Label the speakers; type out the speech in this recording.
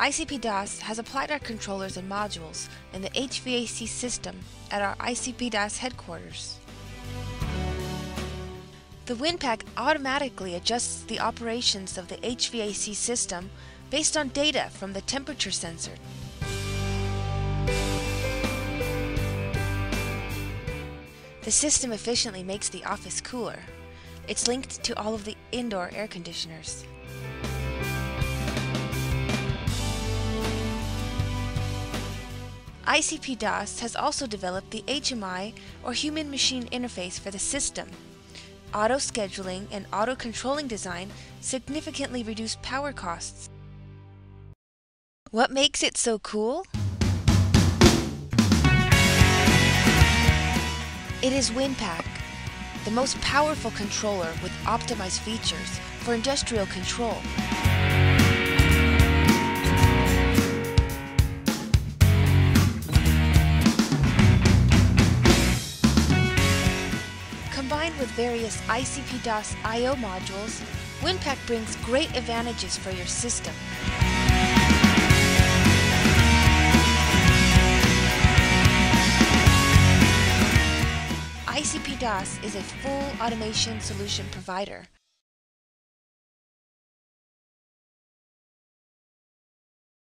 Speaker 1: ICP-DOS has applied our controllers and modules in the HVAC system at our ICP-DOS headquarters. The WinPAC automatically adjusts the operations of the HVAC system based on data from the temperature sensor. The system efficiently makes the office cooler. It's linked to all of the indoor air conditioners. ICP-DOS has also developed the HMI, or human-machine interface, for the system. Auto-scheduling and auto-controlling design significantly reduce power costs. What makes it so cool? It is WinPAC, the most powerful controller with optimized features for industrial control. Combined with various ICP-DOS I/O modules, WinPAC brings great advantages for your system. ICP-DOS is a full automation solution provider